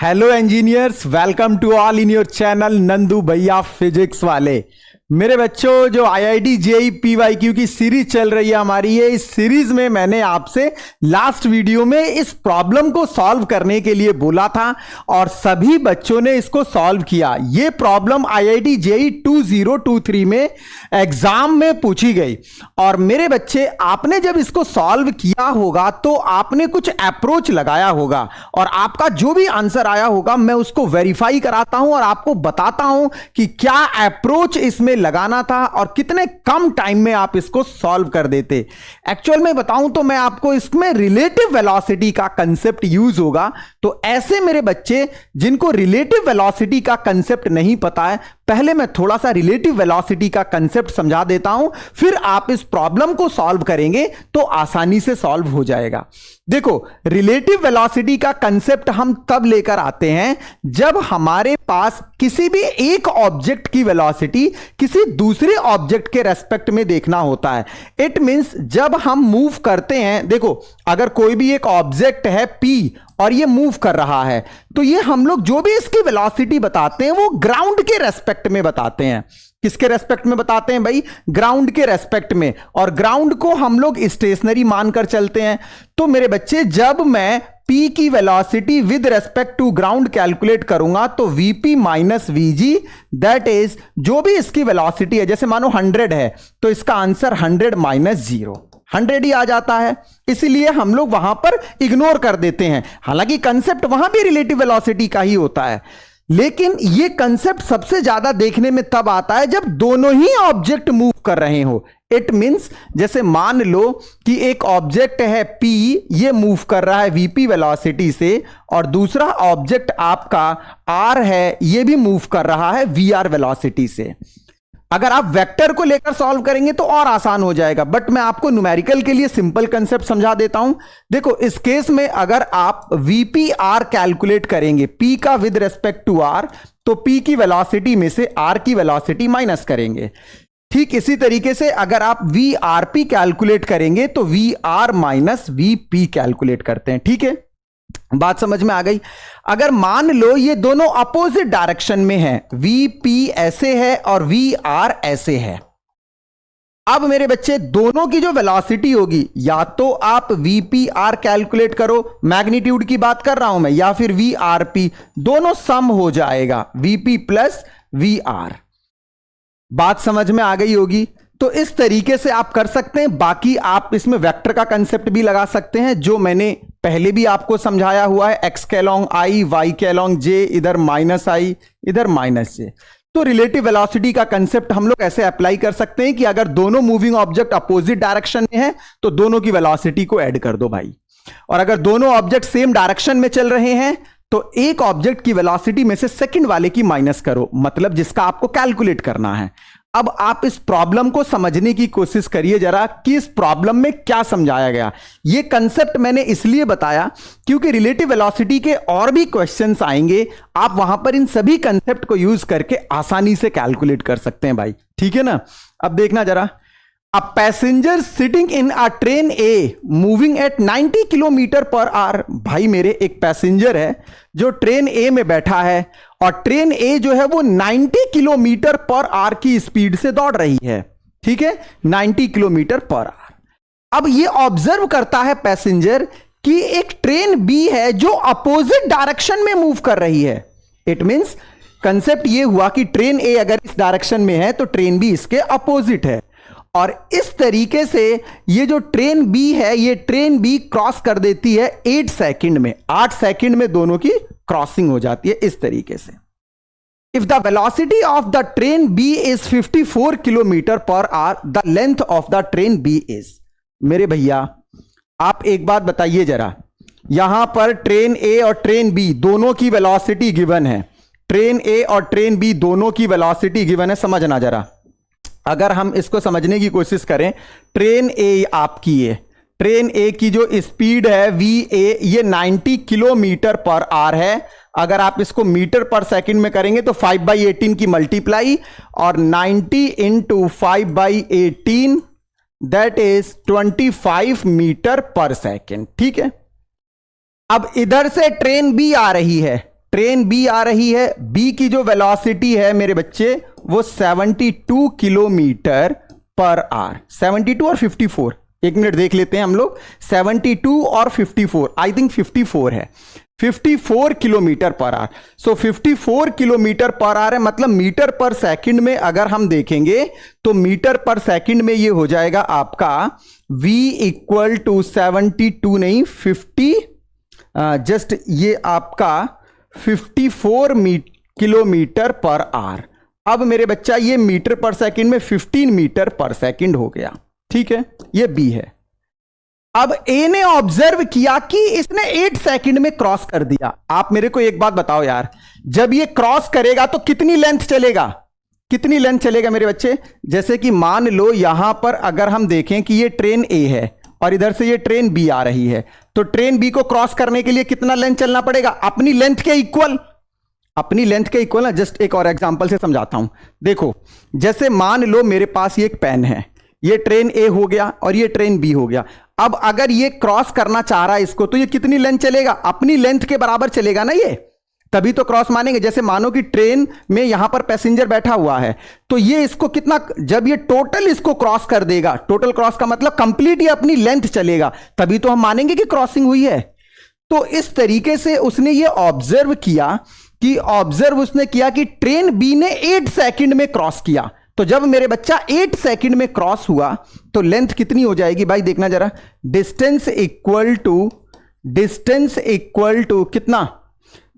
Hello engineers, welcome to all in your channel Nandu भैया physics वाले। मेरे बच्चों, जो आईआईटी जेईई पीवाईक्यू की सीरीज चल रही है हमारी, ये इस सीरीज में मैंने आपसे लास्ट वीडियो में इस प्रॉब्लम को सॉल्व करने के लिए बोला था और सभी बच्चों ने इसको सॉल्व किया। ये प्रॉब्लम आईआईटी जेईई 2023 में एग्जाम में पूछी गई और मेरे बच्चे, आपने जब इसको सॉल्व किया होगा तो आपने कुछ अप्रोच लगाया होगा और आपका जो भी आंसर आया होगा मैं उसको वेरीफाई कराता हूं और आपको बताता हूं कि क्या अप्रोच इसमें लगाना था और कितने कम टाइम में आप इसको सॉल्व कर देते। एक्चुअल में बताऊं तो मैं आपको इसमें रिलेटिव वेलोसिटी का कंसेप्ट यूज होगा। तो ऐसे मेरे बच्चे जिनको रिलेटिव वेलोसिटी का कंसेप्ट नहीं पता है, पहले मैं थोड़ा सा रिलेटिव वेलोसिटी का कंसेप्ट समझा देता हूं, फिर आप इस प्रॉब्लम को सॉल्व करेंगे तो आसानी से सॉल्व हो जाएगा। देखो, रिलेटिव वेलोसिटी का कंसेप्ट हम तब लेकर आते हैं जब हमारे पास किसी भी एक ऑब्जेक्ट की वेलोसिटी किसी दूसरे ऑब्जेक्ट के रेस्पेक्ट में देखना होता है। इट मींस जब हम मूव करते हैं, देखो अगर कोई भी एक ऑब्जेक्ट है P और ये मूव कर रहा है, तो ये हम लोग जो भी इसकी वेलोसिटी बताते हैं वो ग्राउंड के रेस्पेक्ट में बताते हैं। किसके रेस्पेक्ट में बताते हैं भाई? ग्राउंड के रेस्पेक्ट में। और ग्राउंड को हम लोग स्टेशनरी मानकर चलते हैं। तो मेरे बच्चे, जब मैं P की velocity with respect to ground calculate करूंगा तो Vp minus Vg, that is जो भी इसकी वेलोसिटी है, जैसे मानो 100 है तो इसका आंसर 100 माइनस 0, 100 ही आ जाता है। इसीलिए हम लोग वहां पर इग्नोर कर देते हैं। हालांकि कंसेप्ट वहां भी रिलेटिव वेलोसिटी का ही होता है, लेकिन यह कंसेप्ट सबसे ज्यादा देखने में तब आता है जब दोनों ही ऑब्जेक्ट मूव कर रहे हो। इट मींस जैसे मान लो कि एक ऑब्जेक्ट है P, ये मूव कर रहा है Vp वेलोसिटी से, और दूसरा ऑब्जेक्ट आपका R है, ये भी मूव कर रहा है Vr वेलोसिटी से। अगर आप वेक्टर को लेकर सॉल्व करेंगे तो और आसान हो जाएगा, बट मैं आपको न्यूमेरिकल के लिए सिंपल कंसेप्ट समझा देता हूं। देखो, इस केस में अगर आप Vpr कैलकुलेट करेंगे, P का विद रेस्पेक्ट टू R, तो P की वेलोसिटी में से R की वेलोसिटी माइनस करेंगे। ठीक इसी तरीके से अगर आप Vrp कैलकुलेट करेंगे तो Vr माइनस Vp कैलकुलेट करते हैं। ठीक है, बात समझ में आ गई। अगर मान लो ये दोनों अपोजिट डायरेक्शन में है, Vp ऐसे है और Vr ऐसे है, अब मेरे बच्चे दोनों की जो वेलोसिटी होगी, या तो आप Vpr कैलकुलेट करो, मैग्नीट्यूड की बात कर रहा हूं मैं, या फिर Vrp, दोनों सम हो जाएगा, Vp प्लस Vr। बात समझ में आ गई होगी। तो इस तरीके से आप कर सकते हैं। बाकी आप इसमें वेक्टर का कंसेप्ट भी लगा सकते हैं, जो मैंने पहले भी आपको समझाया हुआ है, x के अलोंग i, y के अलोंग j, इधर माइनस i, इधर माइनस j। तो रिलेटिव वेलोसिटी का कंसेप्ट हम लोग ऐसे अप्लाई कर सकते हैं कि अगर दोनों मूविंग ऑब्जेक्ट अपोजिट डायरेक्शन में है तो दोनों की वेलोसिटी को ऐड कर दो भाई, और अगर दोनों ऑब्जेक्ट सेम डायरेक्शन में चल रहे हैं तो एक ऑब्जेक्ट की वेलोसिटी में से सेकंड वाले की माइनस करो, मतलब जिसका आपको कैलकुलेट करना है। अब आप इस प्रॉब्लम को समझने की कोशिश करिए जरा कि इस प्रॉब्लम में क्या समझाया गया। यह कंसेप्ट मैंने इसलिए बताया क्योंकि रिलेटिव वेलोसिटी के और भी क्वेश्चंस आएंगे, आप वहां पर इन सभी कंसेप्ट को यूज करके आसानी से कैलकुलेट कर सकते हैं भाई। ठीक है ना। अब देखना जरा, a passenger sitting in a train a moving at 90 kilometre per our. भाई मेरे एक पैसेंजर है जो ट्रेन ए में बैठा है और ट्रेन ए जो है वो 90 किलोमीटर पर आवर की स्पीड से दौड़ रही है। ठीक है, 90 किलोमीटर पर आवर। अब ये ऑब्जर्व करता है पैसेंजर कि एक ट्रेन बी है जो अपोजिट डायरेक्शन में मूव कर रही है। इट मींस कंसेप्ट ये हुआ कि ट्रेन ए अगर इस डायरेक्शन में है तो ट्रेन बी इसके अपोजिट है, और इस तरीके से ये जो ट्रेन बी है, ये ट्रेन बी क्रॉस कर देती है 8 सेकंड में। 8 सेकंड में दोनों की क्रॉसिंग हो जाती है इस तरीके से। If the velocity of the train B is 54 kilometre per hour, the length of the train B is. मेरे भैया, आप एक बात बताइए जरा, यहां पर ट्रेन ए और ट्रेन बी दोनों की वेलोसिटी गिवन है। ट्रेन ए और ट्रेन बी दोनों की वेलोसिटी गिवन है। समझना जरा, अगर हम इसको समझने की कोशिश करें, ट्रेन ए आपकी है, ट्रेन ए की जो स्पीड है VA, ये 90 किलोमीटर पर आवर है। अगर आप इसको मीटर पर सेकंड में करेंगे तो 5/18 की मल्टीप्लाई, और 90 इंटू 5/18, दैट इज 25 मीटर पर सेकंड। ठीक है, अब इधर से ट्रेन बी आ रही है, ट्रेन बी आ रही है, बी की जो वेलोसिटी है मेरे बच्चे वो 72 किलोमीटर पर आवर, 72 और 54, एक मिनट देख लेते हैं हम लोग, 72 और 54, आई थिंक 54 है, 54 kilometre per our. So 54 kilometre per our है, मतलब मीटर पर सेकंड में अगर हम देखेंगे तो मीटर पर सेकंड में ये हो जाएगा आपका v इक्वल टू 72 नहीं 50, जस्ट ये आपका 54 किलोमीटर पर आवर। अब मेरे बच्चा ये मीटर पर सेकंड में 15 मीटर पर सेकंड हो गया, ठीक है, ये बी है। अब ए ने ऑब्जर्व किया कि इसने 8 सेकंड में क्रॉस कर दिया। आप मेरे को एक बात बताओ यार, जब ये क्रॉस करेगा तो कितनी लेंथ चलेगा, कितनी लेंथ चलेगा मेरे बच्चे? जैसे कि मान लो यहां पर अगर हम देखें कि ये ट्रेन ए है और इधर से ये ट्रेन बी आ रही है, तो ट्रेन बी को क्रॉस करने के लिए कितना लेंथ चलना पड़ेगा? अपनी लेंथ के इक्वल, अपनी लेंथ के इक्वल ना। जस्ट एक और एग्जांपल से समझाता हूं, देखो जैसे मान लो मेरे पास ये एक पेन है, ये ट्रेन ए हो गया और ये ट्रेन बी हो गया। अब अगर ये क्रॉस करना चाह रहा है इसको, तो ये कितनी लेंथ चलेगा? अपनी लेंथ के बराबर चलेगा ना, ये तभी तो क्रॉस मानेंगे। जैसे मानो कि ट्रेन में यहां पर पैसेंजर बैठा हुआ है, तो ये इसको कितना, जब ये टोटल इसको क्रॉस कर देगा, टोटल क्रॉस का मतलब कंप्लीट ये अपनी लेंथ चलेगा, तभी तो हम मानेंगे कि क्रॉसिंग हुई है। तो इस तरीके से उसने ये ऑब्जर्व किया कि ट्रेन बी ने 8 सेकंड में क्रॉस किया। तो जब मेरे बच्चा 8 सेकंड में क्रॉस हुआ तो लेंथ कितनी हो जाएगी भाई? देखना जरा, डिस्टेंस इक्वल टू कितना?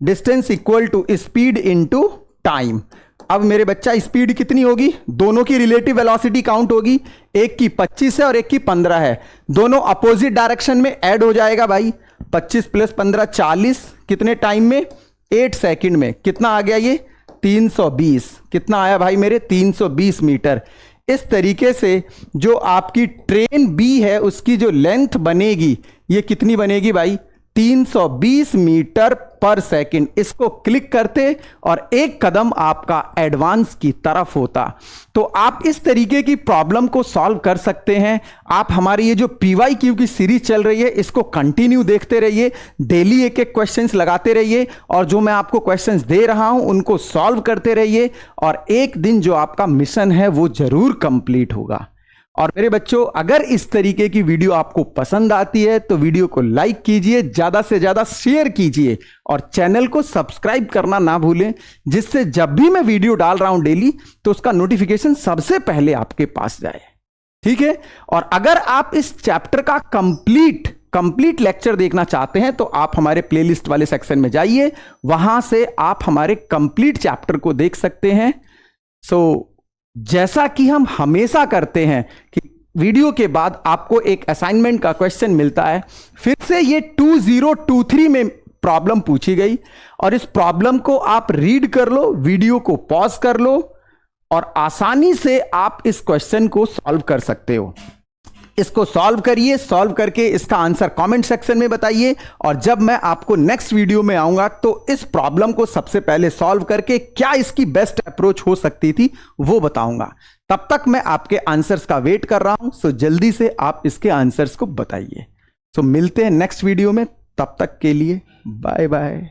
Distance equal to speed into time. अब मेरे बच्चा स्पीड कितनी होगी? दोनों की रिलेटिव वेलोसिटी काउंट होगी, एक की 25 है और एक की 15 है, दोनों अपोजिट डायरेक्शन में ऐड हो जाएगा भाई। 25 + 15 40, कितने टाइम में? 8 सेकंड में। कितना आ गया ये? 320। कितना आया भाई मेरे? 320 मीटर। इस तरीके से जो आपकी ट्रेन बी है उसकी जो लेंथ बनेगी, ये कितनी बनेगी भाई? 320 मीटर पर सेकंड। इसको क्लिक करते और एक कदम आपका एडवांस की तरफ होता। तो आप इस तरीके की प्रॉब्लम को सॉल्व कर सकते हैं। आप हमारी ये जो PYQ की सीरीज चल रही है इसको कंटिन्यू देखते रहिए, डेली एक एक क्वेश्चंस लगाते रहिए और जो मैं आपको क्वेश्चंस दे रहा हूं उनको सॉल्व करते रहिए और एक दिन जो आपका मिशन है वो जरूर कंप्लीट होगा। और मेरे बच्चों, अगर इस तरीके की वीडियो आपको पसंद आती है तो वीडियो को लाइक कीजिए, ज्यादा से ज्यादा शेयर कीजिए और चैनल को सब्सक्राइब करना ना भूलें, जिससे जब भी मैं वीडियो डाल रहा हूं डेली तो उसका नोटिफिकेशन सबसे पहले आपके पास जाए, ठीक है। और अगर आप इस चैप्टर का कंप्लीट लेक्चर देखना चाहते हैं तो आप हमारे प्लेलिस्ट वाले सेक्शन में जाइए, वहां से आप हमारे कंप्लीट चैप्टर को देख सकते हैं। जैसा कि हम हमेशा करते हैं कि वीडियो के बाद आपको एक असाइनमेंट का क्वेश्चन मिलता है, फिर से ये 2023 में प्रॉब्लम पूछी गई और इस प्रॉब्लम को आप रीड कर लो, वीडियो को पॉज कर लो और आसानी से आप इस क्वेश्चन को सॉल्व कर सकते हो। इसको सॉल्व करिए, सॉल्व करके इसका आंसर कमेंट सेक्शन में बताइए और जब मैं आपको नेक्स्ट वीडियो में आऊंगा तो इस प्रॉब्लम को सबसे पहले सॉल्व करके क्या इसकी बेस्ट अप्रोच हो सकती थी वो बताऊंगा। तब तक मैं आपके आंसर्स का वेट कर रहा हूं, सो जल्दी से आप इसके आंसर्स को बताइए। सो मिलते हैं नेक्स्ट वीडियो में, तब तक के लिए बाय बाय।